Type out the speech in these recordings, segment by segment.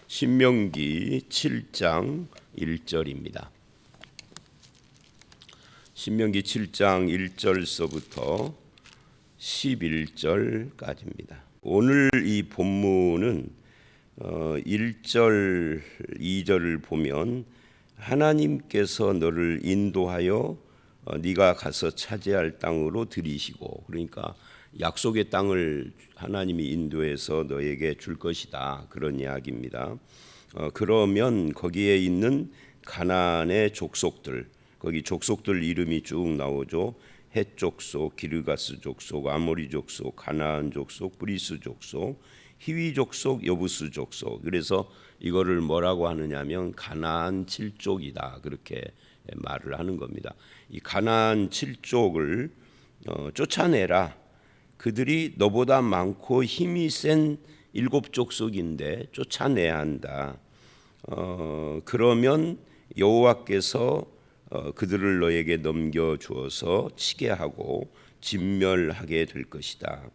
신명기 7장 1절입니다. 신명기 7장 1절서부터 11절까지입니다. 오늘 이 본문은 1절, 2절을 보면 하나님께서 너를 인도하여 네가 가서 차지할 땅으로 들이시고, 그러니까 약속의 땅을 하나님이 인도해서 너에게 줄 것이다, 그런 이야기입니다. 그러면 거기에 있는 가나안의 족속들, 거기 족속들 이름이 쭉 나오죠. 헷 족속, 기르가스 족속, 아모리 족속, 가나안 족속, 브리스 족속, 히위 족속, 여부스 족속. 그래서 이거를 뭐라고 하느냐면 가나안 7족이다, 그렇게 말을 하는 겁니다. 이 가나안 7족을 쫓아내라. 그들이 너보다 많고 힘이 센 7족속인데 쫓아내야 한다. 그러면 여호와께서 그들을 너에게 넘겨주어서 치게 하고 진멸하게 될 것이다.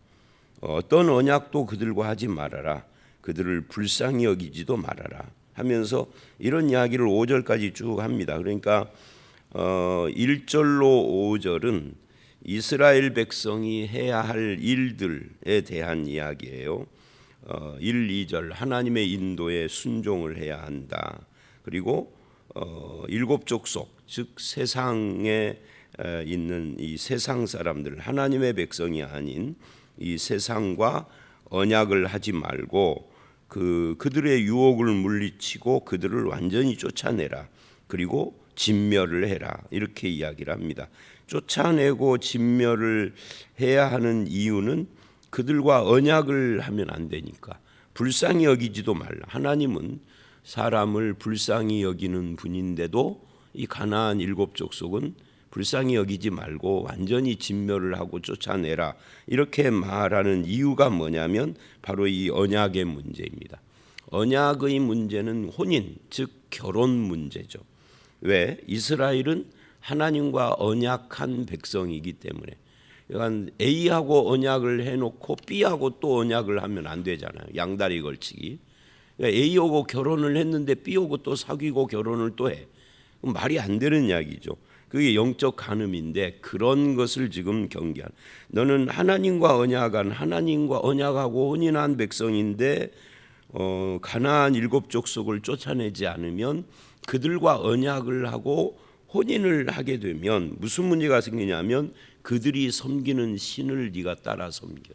어떤 언약도 그들과 하지 말아라. 그들을 불쌍히 여기지도 말아라 하면서 이런 이야기를 5절까지 쭉 합니다. 그러니까 1절로 5절은 이스라엘 백성이 해야 할 일들에 대한 이야기예요. 1, 2절 하나님의 인도에 순종을 해야 한다. 그리고 7족속, 즉 세상에 있는 이 세상 사람들, 하나님의 백성이 아닌 이 세상과 언약을 하지 말고 그들의 유혹을 물리치고 그들을 완전히 쫓아내라. 그리고 진멸을 해라, 이렇게 이야기를 합니다. 쫓아내고 진멸을 해야 하는 이유는 그들과 언약을 하면 안 되니까. 불쌍히 여기지도 말라. 하나님은 사람을 불쌍히 여기는 분인데도 이 가나안 7족속은 불쌍히 여기지 말고 완전히 진멸을 하고 쫓아내라, 이렇게 말하는 이유가 뭐냐면 바로 이 언약의 문제입니다. 언약의 문제는 혼인, 즉 결혼 문제죠. 왜? 이스라엘은 하나님과 언약한 백성이기 때문에. 그러니까 A하고 언약을 해놓고 B하고 또 언약을 하면 안 되잖아요. 양다리 걸치기. 그러니까 A하고 결혼을 했는데 B하고 또 사귀고 결혼을 또 해. 말이 안 되는 이야기죠. 그게 영적 간음인데 그런 것을 지금 경계한. 너는 하나님과 언약한, 하나님과 언약하고 혼인한 백성인데 가나안 7족속을 쫓아내지 않으면, 그들과 언약을 하고 혼인을 하게 되면 무슨 문제가 생기냐면 그들이 섬기는 신을 네가 따라 섬겨.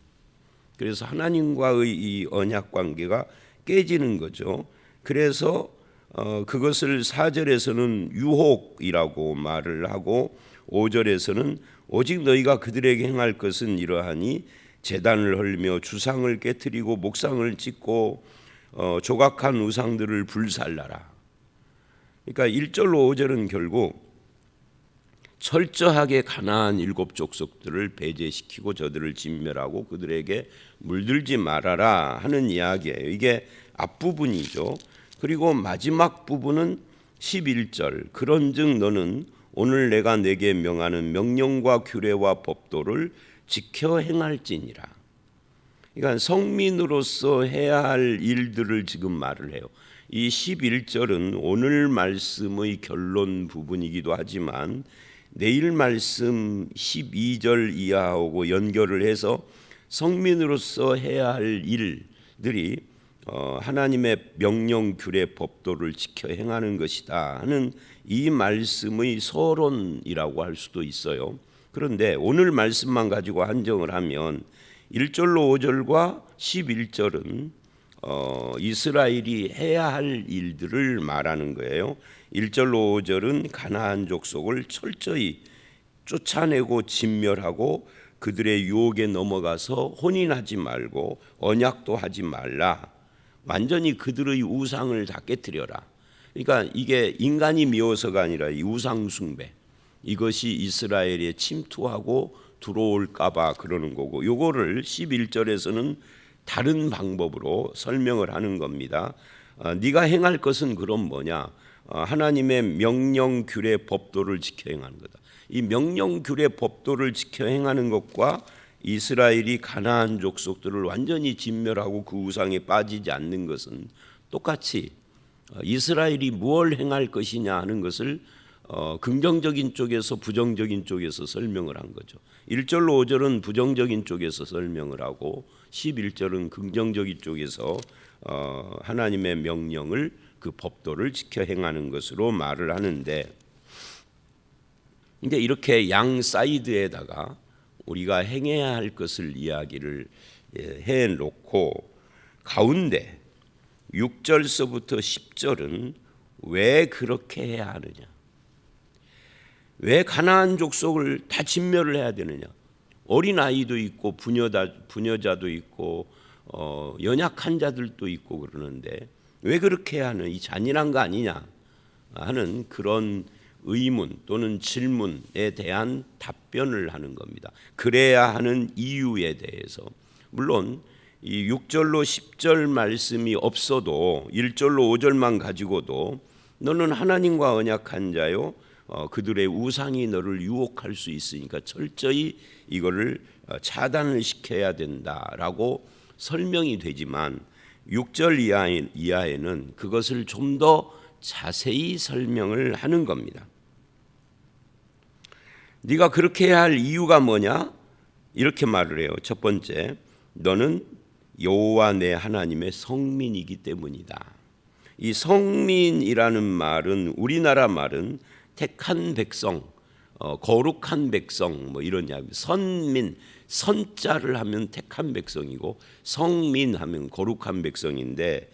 그래서 하나님과의 이 언약 관계가 깨지는 거죠. 그래서 그것을 4절에서는 유혹이라고 말을 하고 5절에서는 오직 너희가 그들에게 행할 것은 이러하니 제단을 헐며 주상을 깨뜨리고 목상을 찢고 조각한 우상들을 불살라라. 그러니까 1절로 5절은 결국 철저하게 가나안 7족속들을 배제시키고 저들을 진멸하고 그들에게 물들지 말아라 하는 이야기예요. 이게 앞부분이죠. 그리고 마지막 부분은 11절, 그런즉 너는 오늘 내가 내게 명하는 명령과 규례와 법도를 지켜 행할지니라. 그러니까 성민으로서 해야 할 일들을 지금 말을 해요. 이 11절은 오늘 말씀의 결론 부분이기도 하지만 내일 말씀 12절 이하하고 연결을 해서 성민으로서 해야 할 일들이 하나님의 명령, 규례, 법도를 지켜 행하는 것이다 하는 이 말씀의 서론이라고 할 수도 있어요. 그런데 오늘 말씀만 가지고 한정을 하면 1절로 5절과 11절은 이스라엘이 해야 할 일들을 말하는 거예요. 1절로 5절은 가나안 족속을 철저히 쫓아내고 진멸하고 그들의 유혹에 넘어가서 혼인하지 말고 언약도 하지 말라. 완전히 그들의 우상을 다 깨뜨려라. 그러니까 이게 인간이 미워서가 아니라 이 우상 숭배, 이것이 이스라엘에 침투하고 들어올까 봐 그러는 거고, 요거를 11절에서는 다른 방법으로 설명을 하는 겁니다. 네가 행할 것은 그럼 뭐냐? 하나님의 명령, 규례, 법도를 지켜 행하는 거다. 이 명령, 규례, 법도를 지켜 행하는 것과 이스라엘이 가나안 족속들을 완전히 진멸하고 그 우상에 빠지지 않는 것은 똑같이 이스라엘이 무엇을 행할 것이냐 하는 것을 긍정적인 쪽에서 부정적인 쪽에서 설명을 한 거죠. 1절로 5절은 부정적인 쪽에서 설명을 하고 11절은 긍정적인 쪽에서 하나님의 명령을 그 법도를 지켜 행하는 것으로 말을 하는데, 이제 이렇게 양 사이드에다가 우리가 행해야 할 것을 이야기를 해 놓고 가운데 6절서부터 10절은 왜 그렇게 해야 하느냐, 왜 가나안 족속을 다 진멸을 해야 되느냐, 어린 아이도 있고 부녀자도 있고 연약한 자들도 있고 그러는데 왜 그렇게 해야 하는, 이 잔인한 거 아니냐 하는 그런 의문 또는 질문에 대한 답변을 하는 겁니다. 그래야 하는 이유에 대해서. 물론 이 6절로 10절 말씀이 없어도 1절로 5절만 가지고도 너는 하나님과 언약한 자요, 그들의 우상이 너를 유혹할 수 있으니까 철저히 이거를 차단을 시켜야 된다라고 설명이 되지만 6절 이하에는 그것을 좀 더 자세히 설명을 하는 겁니다. 네가 그렇게 해야 할 이유가 뭐냐? 이렇게 말을 해요. 첫 번째, 너는 여호와 내 하나님의 성민이기 때문이다. 이 성민이라는 말은 우리나라 말은 택한 백성, 거룩한 백성 뭐 이런 이야기. 선민, 선자를 하면 택한 백성이고 성민 하면 거룩한 백성인데,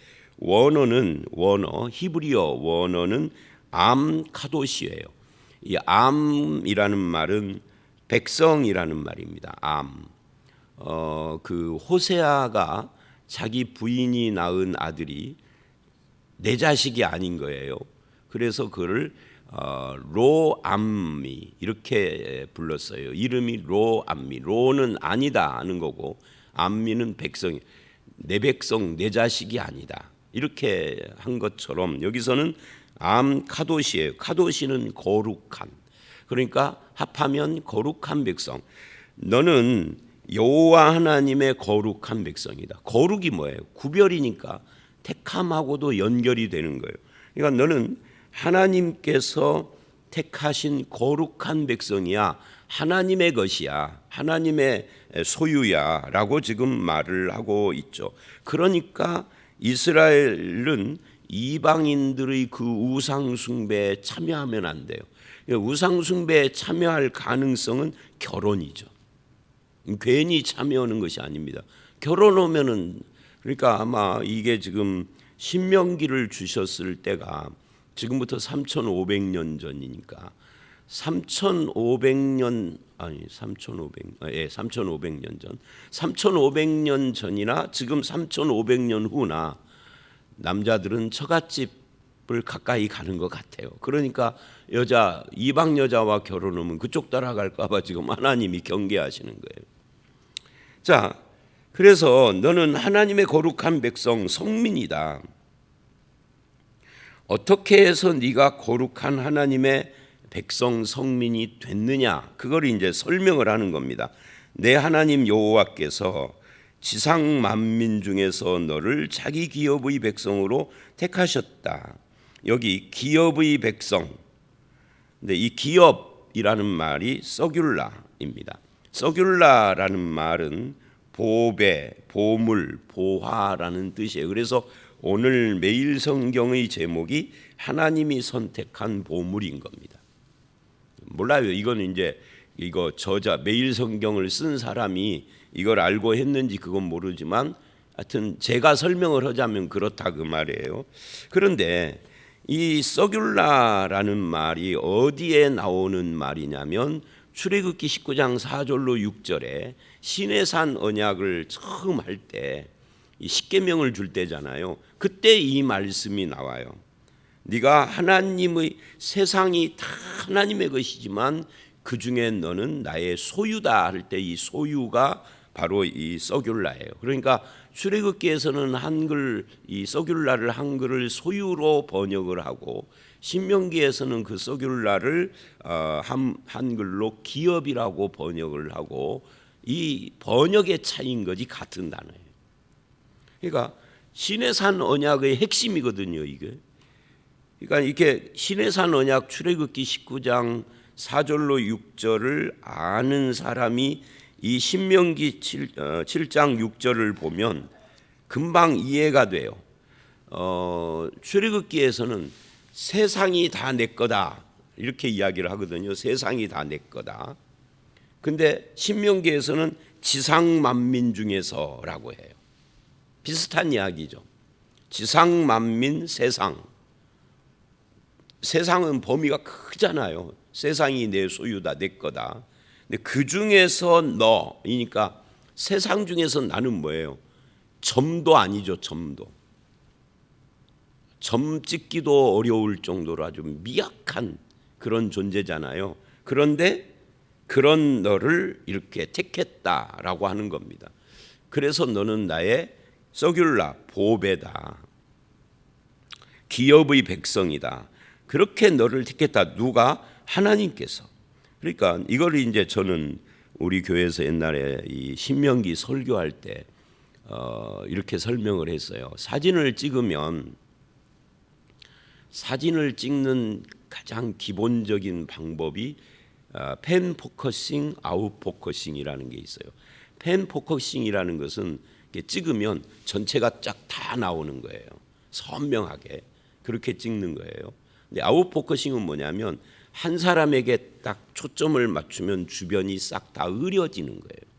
히브리어 원어는 암카도시예요. 이 암이라는 말은 백성이라는 말입니다. 그 호세아가 자기 부인이 낳은 아들이 내 자식이 아닌 거예요. 그래서 그를 로암미 이렇게 불렀어요. 이름이 로암미. 로는 아니다 하는 거고 암미는 백성이, 내 백성 내 자식이 아니다 이렇게 한 것처럼 여기서는 암카도시예요. 카도시는 거룩한, 그러니까 합하면 거룩한 백성. 너는 여호와 하나님의 거룩한 백성이다. 거룩이 뭐예요? 구별이니까 택함하고도 연결이 되는 거예요. 그러니까 너는 하나님께서 택하신 거룩한 백성이야. 하나님의 것이야. 하나님의 소유야 라고 지금 말을 하고 있죠. 그러니까 이스라엘은 이방인들의 그 우상 숭배에 참여하면 안 돼요. 우상 숭배에 참여할 가능성은 결혼이죠. 괜히 참여하는 것이 아닙니다. 결혼하면은, 그러니까 아마 이게 지금 신명기를 주셨을 때가 지금부터 3,500년 전이니까 3,500년 전, 3,500년 전이나 지금 3,500년 후나 남자들은 처갓집을 가까이 가는 것 같아요. 그러니까 이방 여자와 결혼하면 그쪽 따라갈까 봐 지금 하나님이 경계하시는 거예요. 자, 그래서 너는 하나님의 거룩한 백성 성민이다. 어떻게 해서 네가 거룩한 하나님의 백성 성민이 됐느냐, 그걸 이제 설명을 하는 겁니다. 내 하나님 여호와께서 지상 만민 중에서 너를 자기 기업의 백성으로 택하셨다. 여기 기업의 백성. 근데 이 기업이라는 말이 서귤라입니다. 서귤라라는 말은 보배, 보물, 보화라는 뜻이에요. 그래서 오늘 매일 성경의 제목이 하나님이 선택한 보물인 겁니다. 몰라요. 이거는 이제 매일 성경을 쓴 사람이 이걸 알고 했는지 그건 모르지만 하여튼 제가 설명을 하자면 그렇다 그 말이에요. 그런데 이 서귤라라는 말이 어디에 나오는 말이냐면 출애굽기 19장 4절로 6절에 시내산 언약을 처음 할 때 십계명을 줄 때잖아요. 그때 이 말씀이 나와요. 네가 하나님의, 세상이 다 하나님의 것이지만 그 중에 너는 나의 소유다 할 때 이 소유가 바로 이 서귤라예요. 그러니까 출애굽기에서는 이 서귤라를 한글을 소유로 번역을 하고 신명기에서는 그 서귤라를 한글로 기업이라고 번역을 하고 이 번역의 차이인 거지 같은 단어예요. 그러니까 시내산 언약의 핵심이거든요, 이게. 그러니까 이렇게 시내산 언약 출애굽기 19장 4절로 6절을 아는 사람이 이 신명기 7장 6절을 보면 금방 이해가 돼요. 출애굽기에서는 세상이 다 내 거다 이렇게 이야기를 하거든요. 세상이 다 내 거다. 근데 신명기에서는 지상 만민 중에서라고 해요. 비슷한 이야기죠. 지상 만민 세상. 세상은 범위가 크잖아요. 세상이 내 소유다, 내 거다. 근데 그 중에서 너이니까 세상 중에서 나는 뭐예요? 점도 아니죠, 점도. 점 찍기도 어려울 정도로 아주 미약한 그런 존재잖아요. 그런데 그런 너를 이렇게 택했다라고 하는 겁니다. 그래서 너는 나의 서귤라 보배다. 기업의 백성이다. 그렇게 너를 택했다. 누가? 하나님께서. 그러니까 이걸 이제 저는 우리 교회에서 옛날에 이 신명기 설교할 때 이렇게 설명을 했어요. 사진을 찍으면 사진을 찍는 가장 기본적인 방법이 펜 포커싱, 아웃 포커싱이라는 게 있어요. 펜 포커싱이라는 것은 찍으면 전체가 쫙 다 나오는 거예요. 선명하게 그렇게 찍는 거예요. 근데 아웃 포커싱은 뭐냐면 한 사람에게 딱 초점을 맞추면 주변이 싹 다 흐려지는 거예요.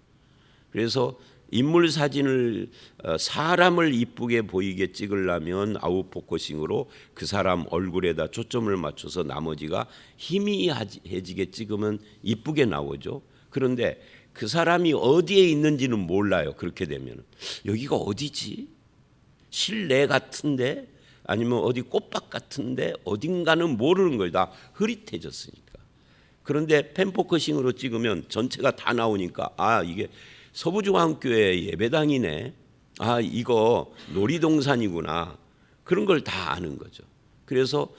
그래서 인물 사진을 사람을 이쁘게 보이게 찍으려면 아웃 포커싱으로 그 사람 얼굴에다 초점을 맞춰서 나머지가 희미해지게 찍으면 이쁘게 나오죠. 그런데 그 사람이 어디에 있는지는 몰라요. 그렇게 되면 여기가 어디지? 실내 같은데 아니면 어디 꽃밭 같은데 어딘가는 모르는 거예요. 다 흐릿해졌으니까. 그런데 펜포커싱으로 찍으면 전체가 다 나오니까 이게 서부중앙교회 예배당이네. 이거 놀이동산이구나. 그런 걸 다 아는 거죠. 그래서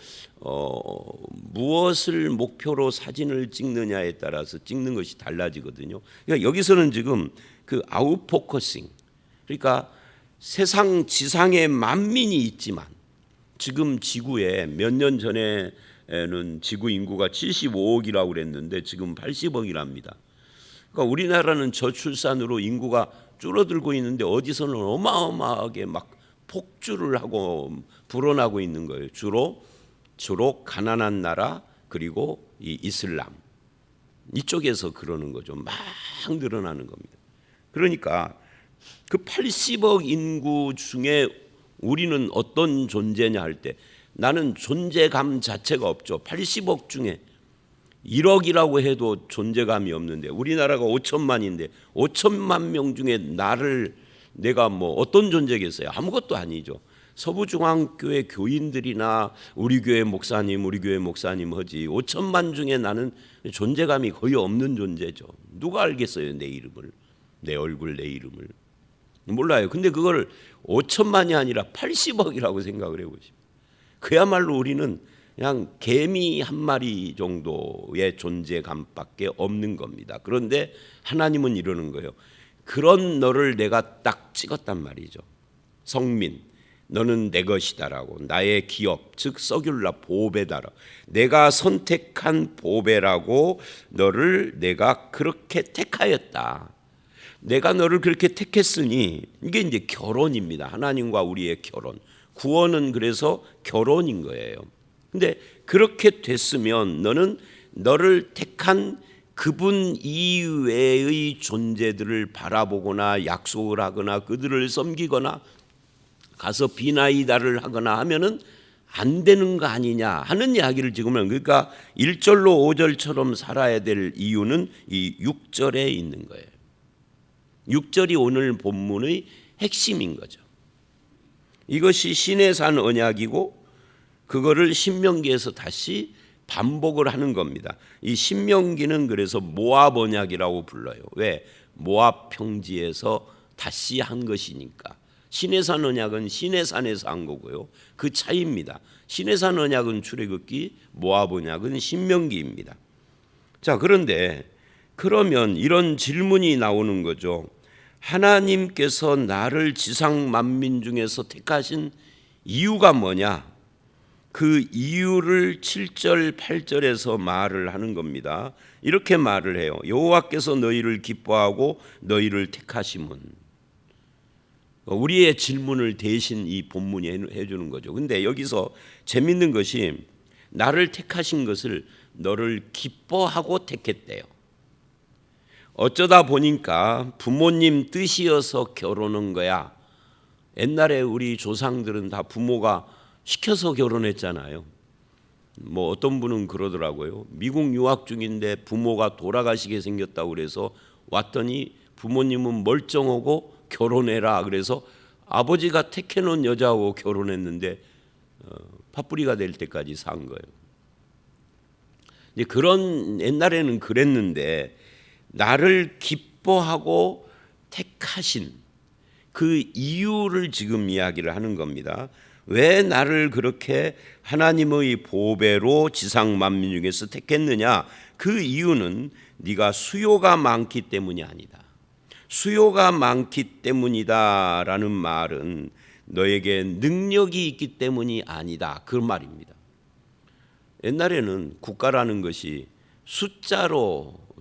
무엇을 목표로 사진을 찍느냐에 따라서 찍는 것이 달라지거든요. 그러니까 여기서는 지금 그 아웃 포커싱. 그러니까 세상 지상에 만민이 있지만 지금 지구에 몇 년 전에는 지구 인구가 75억이라고 그랬는데 지금 80억이랍니다. 그러니까 우리나라는 저출산으로 인구가 줄어들고 있는데 어디서는 어마어마하게 막 폭주를 하고 불어나고 있는 거예요. 주로 가난한 나라 그리고 이 이슬람 이쪽에서 그러는 거죠. 막 늘어나는 겁니다. 그러니까 그 80억 인구 중에 우리는 어떤 존재냐 할 때 나는 존재감 자체가 없죠. 80억 중에 1억이라고 해도 존재감이 없는데 우리나라가 5천만인데 5천만 명 중에 내가 뭐 어떤 존재겠어요? 아무것도 아니죠. 서부중앙교회 교인들이나 우리 교회 목사님 하지 5천만 중에 나는 존재감이 거의 없는 존재죠. 누가 알겠어요? 내 이름을, 내 얼굴, 내 이름을. 몰라요. 근데 그걸 5천만이 아니라 80억이라고 생각을 해보십시오. 그야말로 우리는 그냥 개미 한 마리 정도의 존재감밖에 없는 겁니다. 그런데 하나님은 이러는 거예요. 그런 너를 내가 딱 찍었단 말이죠. 성민, 너는 내 것이다라고. 나의 기업, 즉 서귤라 보배다라. 내가 선택한 보배라고 너를 내가 그렇게 택하였다. 내가 너를 그렇게 택했으니 이게 이제 결혼입니다. 하나님과 우리의 결혼. 구원은 그래서 결혼인 거예요. 근데 그렇게 됐으면 너는 너를 택한 그분 이외의 존재들을 바라보거나 약속을 하거나 그들을 섬기거나 가서 비나이다를 하거나 하면은 안 되는 거 아니냐 하는 이야기를 지금은 그러니까 1절로 5절처럼 살아야 될 이유는 이 6절에 있는 거예요. 6절이 오늘 본문의 핵심인 거죠. 이것이 시내산 언약이고 그거를 신명기에서 다시 반복을 하는 겁니다. 이 신명기는 그래서 모압 언약이라고 불러요. 왜? 모압 평지에서 다시 한 것이니까. 시내산 언약은 시내산에서 한 거고요. 그 차이입니다. 시내산 언약은 출애굽기, 모압 언약은 신명기입니다. 자, 그런데 그러면 이런 질문이 나오는 거죠. 하나님께서 나를 지상 만민 중에서 택하신 이유가 뭐냐? 그 이유를 7절 8절에서 말을 하는 겁니다. 이렇게 말을 해요. 여호와께서 너희를 기뻐하고 너희를 택하심은. 우리의 질문을 대신 이 본문이 해주는 거죠. 근데 여기서 재밌는 것이 나를 택하신 것을 너를 기뻐하고 택했대요. 어쩌다 보니까 부모님 뜻이어서 결혼한 거야. 옛날에 우리 조상들은 다 부모가 시켜서 결혼했잖아요. 뭐 어떤 분은 그러더라고요. 미국 유학 중인데 부모가 돌아가시게 생겼다고 그래서 왔더니 부모님은 멀쩡하고 결혼해라 그래서 아버지가 택해놓은 여자하고 결혼했는데 파뿌리가 될 때까지 산 거예요. 이제 그런 옛날에는 그랬는데 나를 기뻐하고 택하신 그 이유를 지금 이야기를 하는 겁니다. 왜 나를 그렇게 하나님의 보배로 지상 만민 중에서 택했느냐? 그 이유는 네가 수요가 많기 때문이 아니다. 수요가 많기 때문이다라는 말은 너에게 능력이 있기 때문이 아니다. 그 말입니다. 옛날에는 국가라는 것이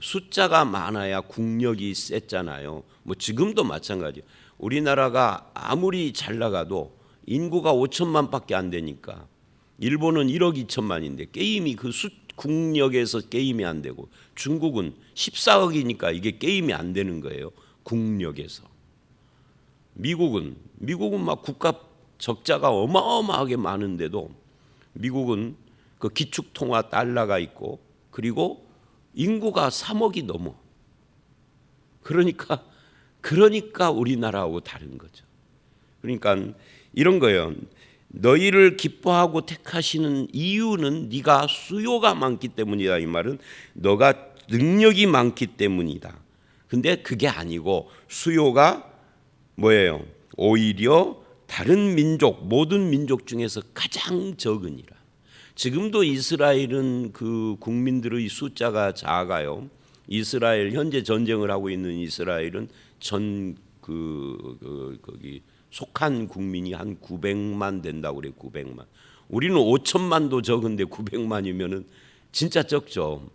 숫자가 많아야 국력이 셌잖아요. 뭐 지금도 마찬가지예요. 우리나라가 아무리 잘 나가도 인구가 5천만밖에 안 되니까 일본은 1억 2천만인데 게임이 그 국력에서 게임이 안 되고 중국은 14억이니까 이게 게임이 안 되는 거예요. 국력에서. 미국은 막 국가 적자가 어마어마하게 많은데도 미국은 그 기축통화 달러가 있고 그리고 인구가 3억이 넘어. 그러니까 우리나라하고 다른 거죠. 그러니까 이런 거예요. 너희를 기뻐하고 택하시는 이유는 네가 수요가 많기 때문이다. 이 말은 너가 능력이 많기 때문이다. 근데 그게 아니고 수요가 뭐예요? 오히려 다른 민족, 모든 민족 중에서 가장 적으니라. 지금도 이스라엘은 그 국민들의 숫자가 작아요. 이스라엘 현재 전쟁을 하고 있는 이스라엘은 거기 속한 국민이 한 900만 된다고 그래요. 900만. 우리는 5천만도 적은데 900만이면은 진짜 적죠.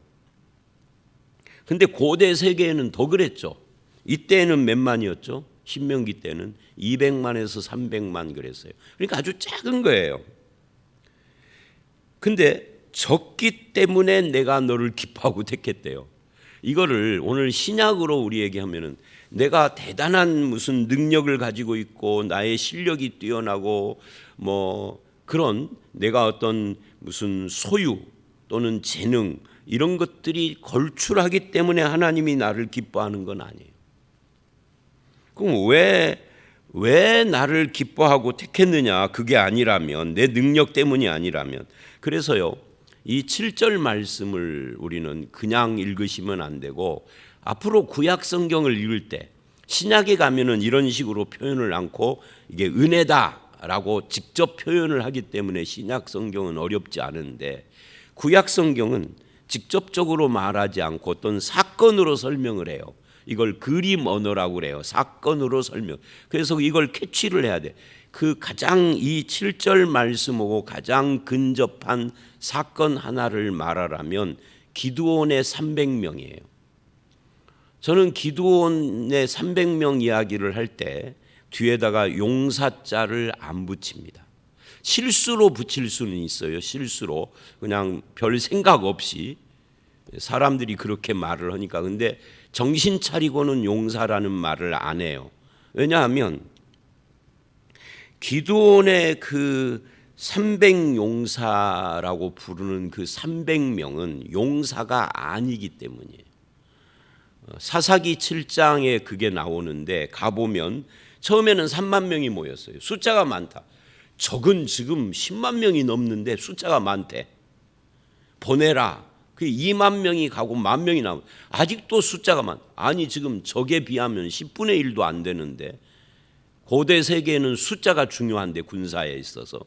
근데 고대 세계에는 더 그랬죠. 이때는 몇 만이었죠? 신명기 때는 200만에서 300만 그랬어요. 그러니까 아주 작은 거예요. 근데 적기 때문에 내가 너를 기뻐하고 택했대요. 이거를 오늘 신약으로 우리에게 하면은 내가 대단한 무슨 능력을 가지고 있고 나의 실력이 뛰어나고 뭐 그런 내가 어떤 무슨 소유 또는 재능 이런 것들이 걸출하기 때문에 하나님이 나를 기뻐하는 건 아니에요. 그럼 왜 나를 기뻐하고 택했느냐? 그게 아니라면 내 능력 때문이 아니라면 그래서요. 이 7절 말씀을 우리는 그냥 읽으시면 안 되고 앞으로 구약 성경을 읽을 때 신약에 가면은 이런 식으로 표현을 않고 이게 은혜다라고 직접 표현을 하기 때문에 신약 성경은 어렵지 않은데 구약 성경은 직접적으로 말하지 않고 어떤 사건으로 설명을 해요. 이걸 그림 언어라고 그래요. 사건으로 설명. 그래서 이걸 캐치를 해야 돼. 그 가장 이 7절 말씀하고 가장 근접한 사건 하나를 말하라면 기드온의 300명이에요. 저는 기드온의 300명 이야기를 할 때 뒤에다가 용사자를 안 붙입니다. 실수로 붙일 수는 있어요. 실수로 그냥 별 생각 없이 사람들이 그렇게 말을 하니까. 근데 정신 차리고는 용사라는 말을 안 해요. 왜냐하면 기드온의 그 300용사라고 부르는 그 300명은 용사가 아니기 때문이에요. 사사기 7장에 그게 나오는데 가보면 처음에는 3만 명이 모였어요. 숫자가 많다. 적은 지금 10만 명이 넘는데 숫자가 많대. 보내라. 그 2만 명이 가고 1만 명이 나오고 아직도 숫자가 많아. 아니 지금 적에 비하면 10분의 1도 안 되는데 고대 세계에는 숫자가 중요한데 군사에 있어서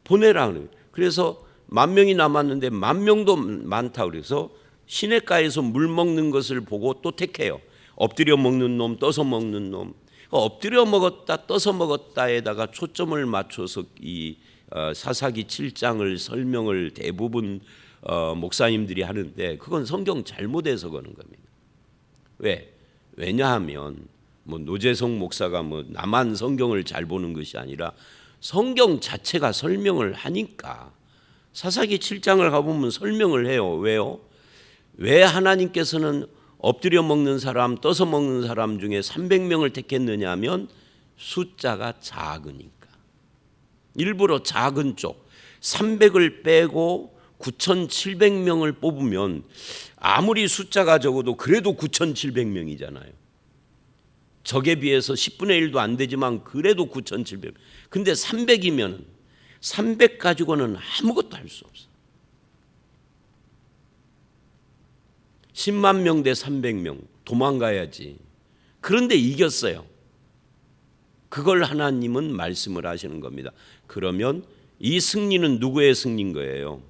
보내라. 그래서 1만 명이 남았는데 1만 명도 많다. 그래서 시냇가에서 물 먹는 것을 보고 또 택해요. 엎드려 먹는 놈, 떠서 먹는 놈. 엎드려 먹었다, 떠서 먹었다에다가 초점을 맞춰서 이 사사기 7장을 설명을 대부분 목사님들이 하는데 그건 성경 잘못해서 그러는 겁니다. 왜? 왜냐하면 뭐 노재성 목사가 뭐 나만 성경을 잘 보는 것이 아니라 성경 자체가 설명을 하니까 사사기 7장을 가보면 설명을 해요. 왜요? 왜 하나님께서는 엎드려 먹는 사람, 떠서 먹는 사람 중에 300명을 택했느냐 하면 숫자가 작으니까. 일부러 작은 쪽 300을 빼고 9,700명을 뽑으면 아무리 숫자가 적어도 그래도 9,700명이잖아요. 적에 비해서 10분의 1도 안 되지만 그래도 9,700명. 근데 300이면 300 가지고는 아무것도 할 수 없어. 10만 명 대 300명 도망가야지. 그런데 이겼어요. 그걸 하나님은 말씀을 하시는 겁니다. 그러면 이 승리는 누구의 승리인 거예요?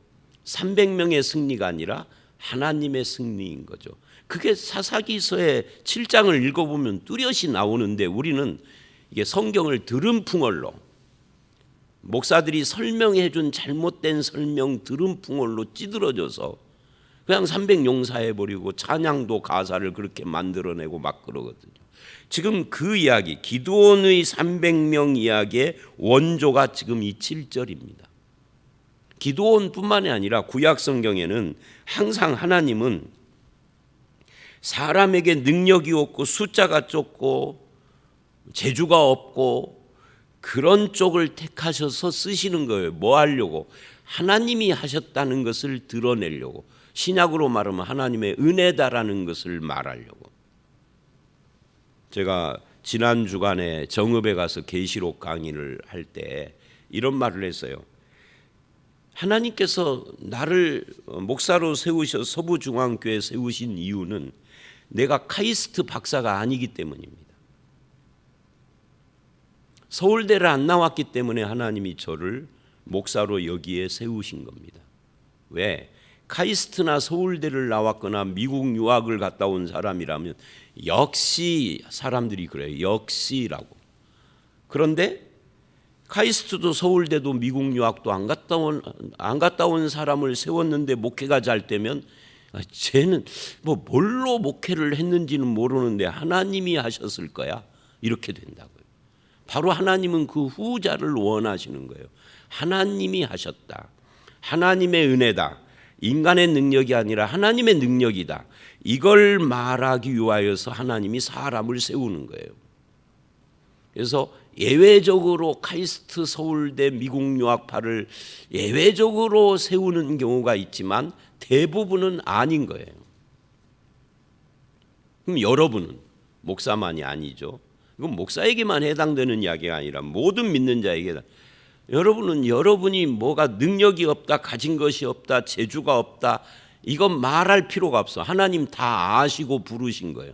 300명의 승리가 아니라 하나님의 승리인 거죠. 그게 사사기서의 7장을 읽어보면 뚜렷이 나오는데 우리는 이게 성경을 들음풍월로 목사들이 설명해 준 잘못된 설명 들음풍월로 찌들어져서 그냥 300 용사해버리고 찬양도 가사를 그렇게 만들어내고 막 그러거든요. 지금 그 이야기 기드온의 300명 이야기의 원조가 지금 이 7절입니다. 기드온뿐만이 아니라 구약 성경에는 항상 하나님은 사람에게 능력이 없고 숫자가 적고 재주가 없고 그런 쪽을 택하셔서 쓰시는 거예요. 뭐 하려고? 하나님이 하셨다는 것을 드러내려고. 신약으로 말하면 하나님의 은혜다라는 것을 말하려고. 제가 지난 주간에 정읍에 가서 계시록 강의를 할 때 이런 말을 했어요. 하나님께서 나를 목사로 세우셔 서부중앙교회 세우신 이유는 내가 카이스트 박사가 아니기 때문입니다. 서울대를 안 나왔기 때문에 하나님이 저를 목사로 여기에 세우신 겁니다. 왜? 카이스트나 서울대를 나왔거나 미국 유학을 갔다 온 사람이라면 역시 사람들이 그래요. 역시라고. 그런데 카이스트도 서울대도 미국 유학도 안 갔다 온 사람을 세웠는데 목회가 잘 되면 쟤는 뭐 뭘로 목회를 했는지는 모르는데 하나님이 하셨을 거야. 이렇게 된다고요. 바로 하나님은 그 후자를 원하시는 거예요. 하나님이 하셨다. 하나님의 은혜다. 인간의 능력이 아니라 하나님의 능력이다. 이걸 말하기 위하여서 하나님이 사람을 세우는 거예요. 그래서 예외적으로 카이스트 서울대 미국 유학파를 예외적으로 세우는 경우가 있지만 대부분은 아닌 거예요. 그럼 여러분은 목사만이 아니죠. 이건 목사에게만 해당되는 이야기가 아니라 모든 믿는 자에게 여러분은 여러분이 뭐가 능력이 없다, 가진 것이 없다, 재주가 없다 이건 말할 필요가 없어. 하나님 다 아시고 부르신 거예요.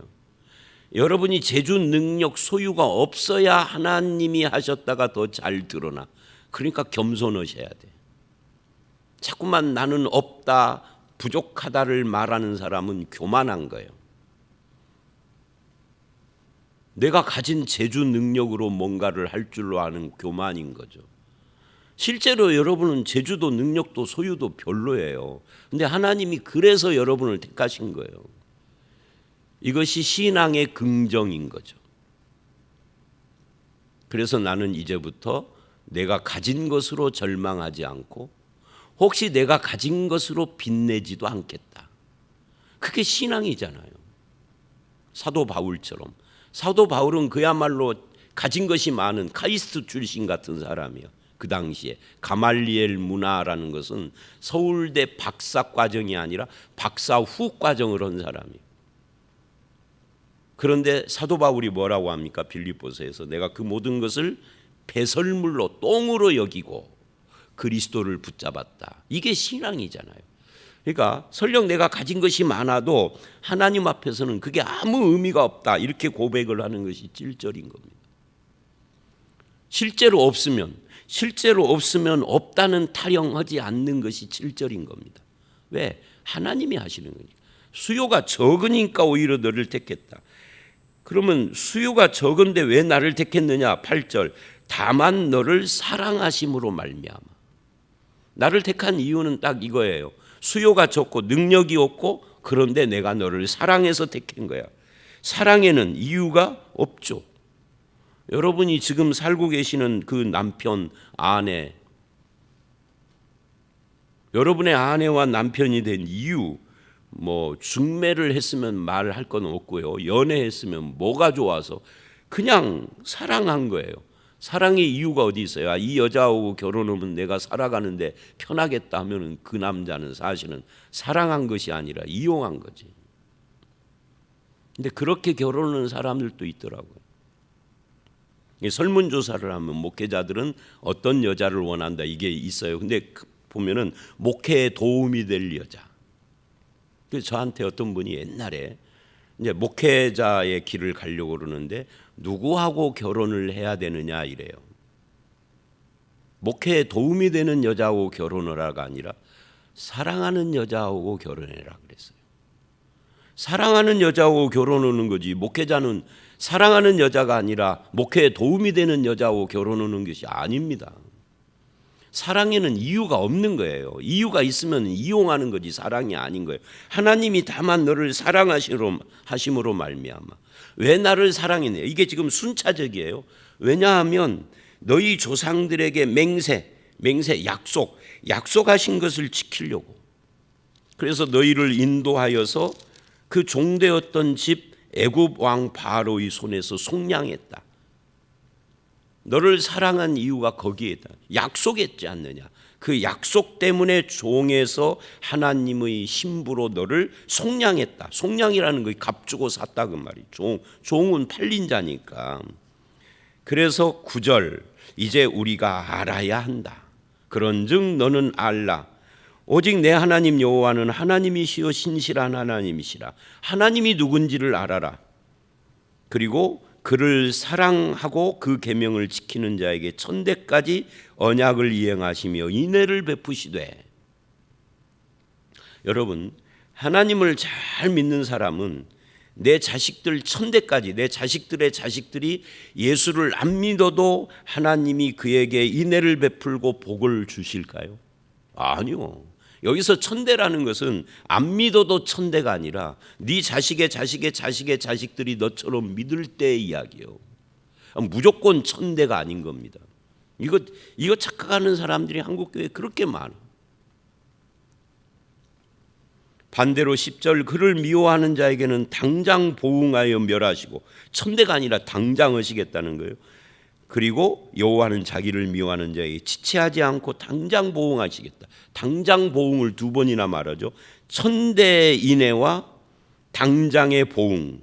여러분이 재주, 능력, 소유가 없어야 하나님이 하셨다가 더 잘 드러나. 그러니까 겸손하셔야 돼. 자꾸만 나는 없다, 부족하다를 말하는 사람은 교만한 거예요. 내가 가진 재주, 능력으로 뭔가를 할 줄로 아는 교만인 거죠. 실제로 여러분은 재주도 능력도 소유도 별로예요. 근데 하나님이 그래서 여러분을 택하신 거예요. 이것이 신앙의 긍정인 거죠. 그래서 나는 이제부터 내가 가진 것으로 절망하지 않고 혹시 내가 가진 것으로 빛내지도 않겠다. 그게 신앙이잖아요. 사도 바울처럼. 사도 바울은 그야말로 가진 것이 많은 카이스트 출신 같은 사람이에요. 그 당시에 가말리엘 문화라는 것은 서울대 박사 과정이 아니라 박사 후 과정을 한 사람이에요. 그런데 사도 바울이 뭐라고 합니까? 빌립보서에서 내가 그 모든 것을 배설물로 똥으로 여기고 그리스도를 붙잡았다. 이게 신앙이잖아요. 그러니까 설령 내가 가진 것이 많아도 하나님 앞에서는 그게 아무 의미가 없다. 이렇게 고백을 하는 것이 7절인 겁니다. 실제로 없으면 없다는 타령하지 않는 것이 7절인 겁니다. 왜? 하나님이 하시는 거니까. 수요가 적으니까 오히려 너를 택했다. 그러면 수요가 적은데 왜 나를 택했느냐? 8절 다만 너를 사랑하심으로 말미암아. 나를 택한 이유는 딱 이거예요. 수요가 적고 능력이 없고 그런데 내가 너를 사랑해서 택한 거야. 사랑에는 이유가 없죠. 여러분이 지금 살고 계시는 그 남편, 아내, 여러분의 아내와 남편이 된 이유, 뭐 중매를 했으면 말할 건 없고요. 연애했으면 뭐가 좋아서 그냥 사랑한 거예요. 사랑의 이유가 어디 있어요? 이 여자하고 결혼하면 내가 살아가는데 편하겠다 하면은 그 남자는 사실은 사랑한 것이 아니라 이용한 거지. 근데 그렇게 결혼하는 사람들도 있더라고요. 설문조사를 하면 목회자들은 어떤 여자를 원한다 이게 있어요. 근데 보면은 목회에 도움이 될 여자. 그래서 저한테 어떤 분이 옛날에 이제 목회자의 길을 가려고 그러는데 누구하고 결혼을 해야 되느냐 이래요. 목회에 도움이 되는 여자하고 결혼을 하라가 아니라 사랑하는 여자하고 결혼해라 그랬어요. 사랑하는 여자하고 결혼하는 거지. 목회자는 사랑하는 여자가 아니라 목회에 도움이 되는 여자하고 결혼하는 것이 아닙니다. 사랑에는 이유가 없는 거예요. 이유가 있으면 이용하는 거지 사랑이 아닌 거예요. 하나님이 다만 너를 사랑하심으로 말미암아. 왜 나를 사랑했냐? 이게 지금 순차적이에요. 왜냐하면 너희 조상들에게 맹세, 약속하신 것을 지키려고. 그래서 너희를 인도하여서 그 종되었던 집 애굽 왕 바로의 손에서 속량했다. 너를 사랑한 이유가 거기에 있다. 약속했지 않느냐. 그 약속 때문에 종에서 하나님의 신부로 너를 속량했다. 속량이라는 거 값주고 샀다 그 말이. 종은 팔린 자니까. 그래서 9절 이제 우리가 알아야 한다. 그런즉 너는 알라. 오직 내 하나님 여호와는 하나님이시여 신실한 하나님이시라. 하나님이 누군지를 알아라. 그리고 그를 사랑하고 그 계명을 지키는 자에게 천대까지 언약을 이행하시며 인애를 베푸시되. 여러분, 하나님을 잘 믿는 사람은 내 자식들 천대까지, 내 자식들의 자식들이 예수를 안 믿어도 하나님이 그에게 인애를 베풀고 복을 주실까요? 아니요. 여기서 천대라는 것은 안 믿어도 천대가 아니라 네 자식의 자식들이 너처럼 믿을 때의 이야기예요. 무조건 천대가 아닌 겁니다. 이거 착각하는 사람들이 한국교회에 그렇게 많아. 반대로 10절 그를 미워하는 자에게는 당장 보응하여 멸하시고, 천대가 아니라 당장 하시겠다는 거예요. 그리고 여호와는 자기를 미워하는 자에게 지체하지 않고 당장 보응하시겠다. 당장 보응을 두 번이나 말하죠. 천대 인애와 당장의 보응.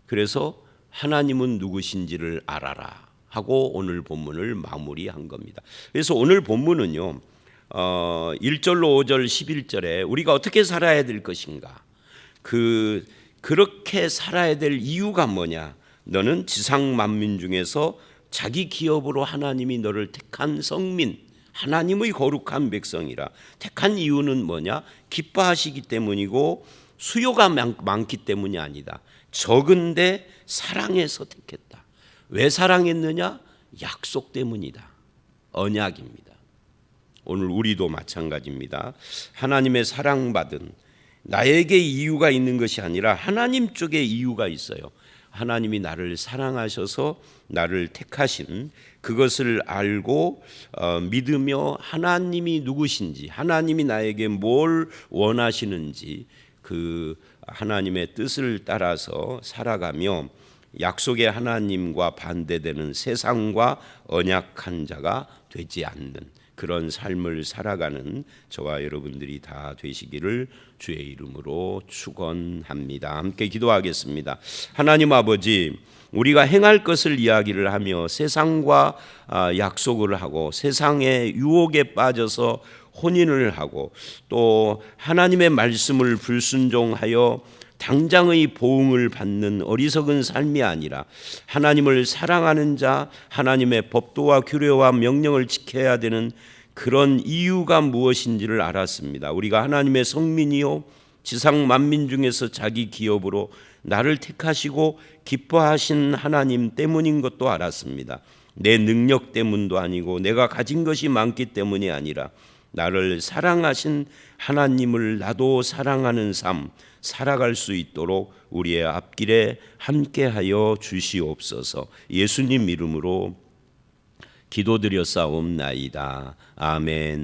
그래서 하나님은 누구신지를 알아라 하고 오늘 본문을 마무리한 겁니다. 그래서 오늘 본문은요 1절로 5절 11절에 우리가 어떻게 살아야 될 것인가, 그렇게 살아야 될 이유가 뭐냐, 너는 지상 만민 중에서 자기 기업으로 하나님이 너를 택한 성민, 하나님의 거룩한 백성이라. 택한 이유는 뭐냐? 기뻐하시기 때문이고 수요가 많기 때문이 아니다. 적은데 사랑해서 택했다. 왜 사랑했느냐? 약속 때문이다. 언약입니다. 오늘 우리도 마찬가지입니다. 하나님의 사랑받은, 나에게 이유가 있는 것이 아니라 하나님 쪽에 이유가 있어요. 하나님이 나를 사랑하셔서 나를 택하신 그것을 알고 믿으며 하나님이 누구신지, 하나님이 나에게 뭘 원하시는지 그 하나님의 뜻을 따라서 살아가며 약속의 하나님과 반대되는 세상과 언약한 자가 되지 않는 그런 삶을 살아가는 저와 여러분들이 다 되시기를 주의 이름으로 축원합니다. 함께 기도하겠습니다. 하나님 아버지, 우리가 행할 것을 이야기를 하며 세상과 약속을 하고 세상의 유혹에 빠져서 혼인을 하고 또 하나님의 말씀을 불순종하여 당장의 보응을 받는 어리석은 삶이 아니라 하나님을 사랑하는 자, 하나님의 법도와 규례와 명령을 지켜야 되는 그런 이유가 무엇인지를 알았습니다. 우리가 하나님의 성민이요 지상 만민 중에서 자기 기업으로 나를 택하시고 기뻐하신 하나님 때문인 것도 알았습니다. 내 능력 때문도 아니고 내가 가진 것이 많기 때문이 아니라 나를 사랑하신 하나님을 나도 사랑하는 삶 살아갈 수 있도록 우리의 앞길에 함께하여 주시옵소서. 예수님 이름으로 기도드렸사옵나이다. 아멘.